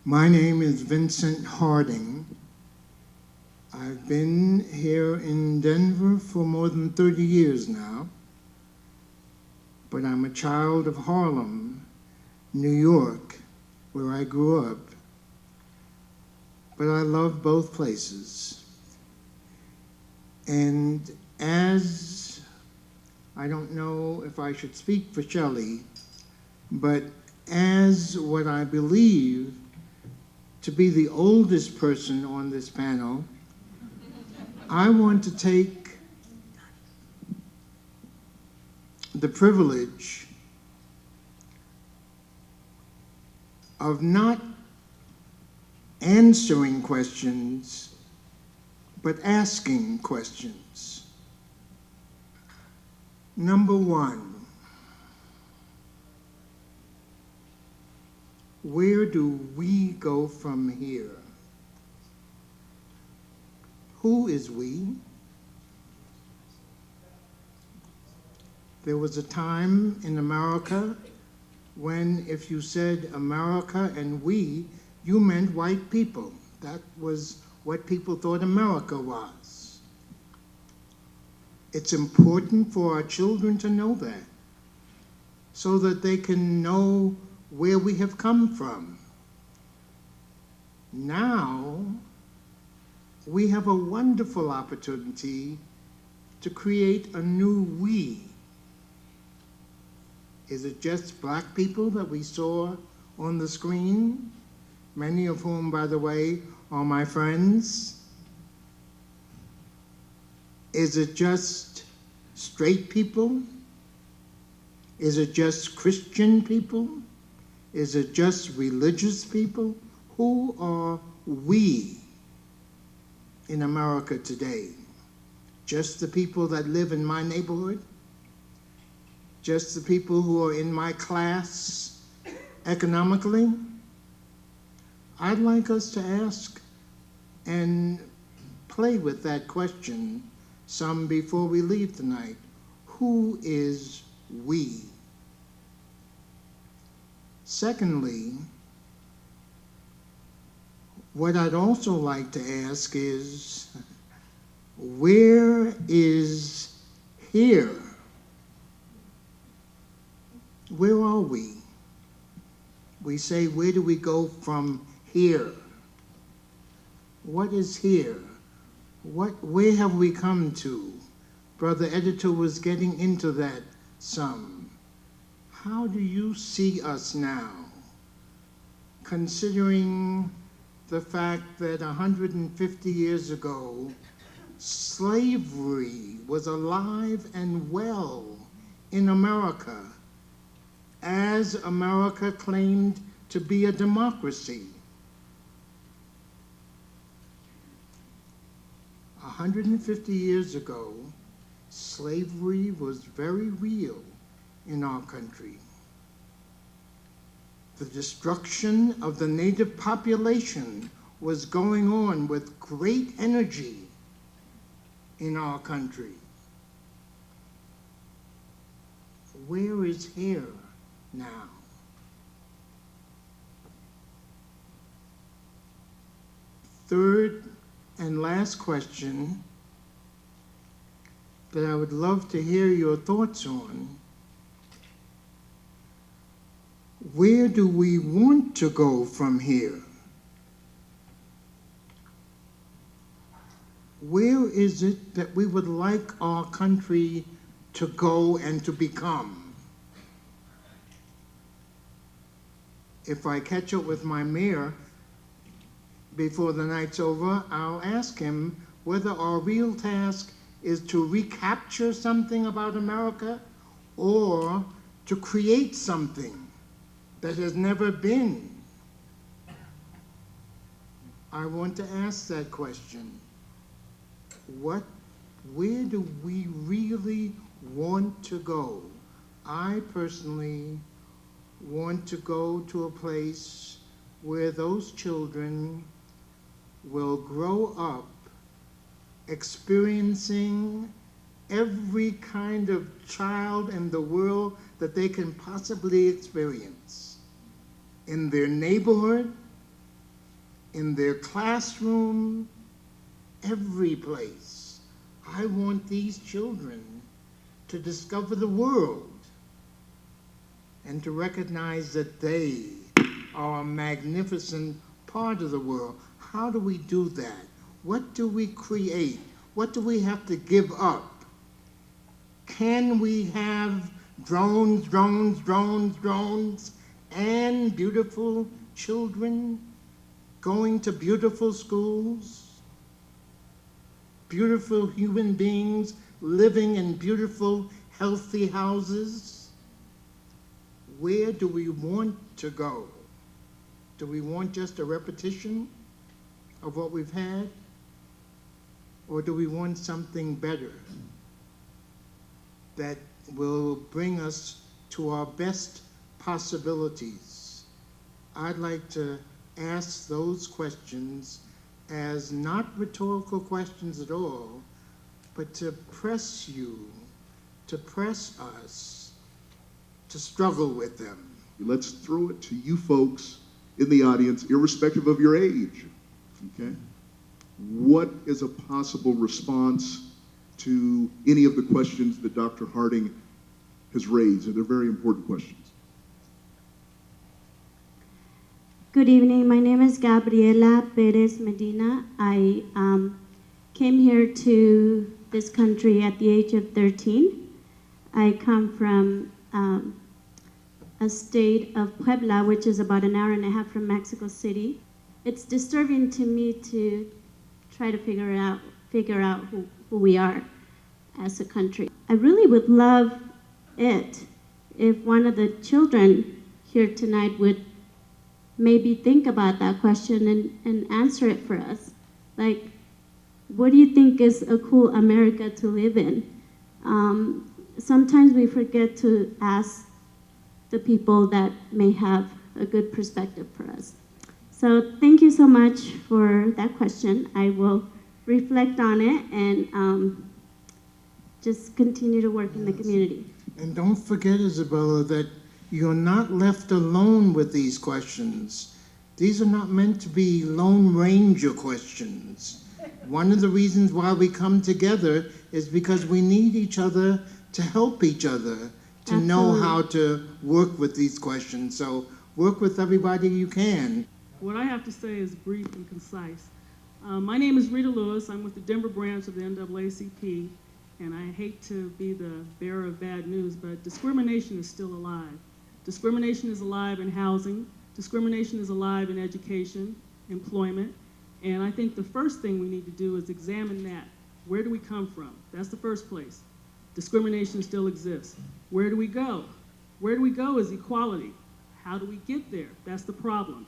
My name is Vincent Harding. I've been here in Denver for more than 30 years now, but I'm a child of Harlem, New York, where I grew up. But I love both places. And as, I don't know if I should speak for Shelley, but as what I believe to be the oldest person on this panel, I want to take the privilege of not answering questions, but asking questions. Number one, where do we go from here? Who is we? There was a time in America when if you said America and we, you meant white people. That was what people thought America was. It's important for our children to know that, so that they can know where we have come from. Now, we have a wonderful opportunity to create a new we. Is it just black people that we saw on the screen? Many of whom, by the way, are my friends. Is it just straight people? Is it just Christian people? Is it just religious people? Who are we in America today? Just the people that live in my neighborhood? Just the people who are in my class economically? I'd like us to ask and play with that question some before we leave tonight. Who is we? Secondly, what I'd also like to ask is, where is here? Where are we? We say, where do we go from here? What is here? Where have we come to? Brother Editor was getting into that some. How do you see us now, considering the fact that 150 years ago, slavery was alive and well in America, as America claimed to be a democracy? 150 years ago, slavery was very real in our country. The destruction of the native population was going on with great energy in our country. Where is here now? Third and last question that I would love to hear your thoughts on: where do we want to go from here? Where is it that we would like our country to go and to become? If I catch up with my mayor before the night's over, I'll ask him whether our real task is to recapture something about America or to create something that has never been. I want to ask that question. Where do we really want to go? I personally want to go to a place where those children will grow up experiencing every kind of child in the world that they can possibly experience in their neighborhood, in their classroom, every place. I want these children to discover the world and to recognize that they are a magnificent part of the world. How do we do that? What do we create? What do we have to give up? Can we have drones, and beautiful children going to beautiful schools? Beautiful human beings living in beautiful, healthy houses? Where do we want to go? Do we want just a repetition of what we've had? Or do we want something better that will bring us to our best possibilities? I'd like to ask those questions as not rhetorical questions at all, but to press you, to press us, to struggle with them. Let's throw it to you folks in the audience, irrespective of your age, okay? What is a possible response to any of the questions that Dr. Harding has raised? And they're very important questions. Good evening. My name is Gabriela Perez Medina. I came here to this country at the age of 13. I come from a state of Puebla, which is about an hour and a half from Mexico City. It's disturbing to me to try to figure out who we are as a country. I really would love it if one of the children here tonight would maybe think about that question and answer it for us. Like, what do you think is a cool America to live in? Sometimes we forget to ask the people that may have a good perspective for us. So thank you so much for that question. I will reflect on it and just continue to work in the community. And don't forget, Isabella, that you're not left alone with these questions. These are not meant to be Lone Ranger questions. One of the reasons why we come together is because we need each other to help each other to know how to work with these questions. So work with everybody you can. What I have to say is brief and concise. My name is Rita Lewis. I'm with the Denver branch of the NAACP, and I hate to be the bearer of bad news, but discrimination is still alive. Discrimination is alive in housing. Discrimination is alive in education, employment, and I think the first thing we need to do is examine that. Where do we come from? That's the first place. Discrimination still exists. Where do we go? Where do we go is equality. How do we get there? That's the problem.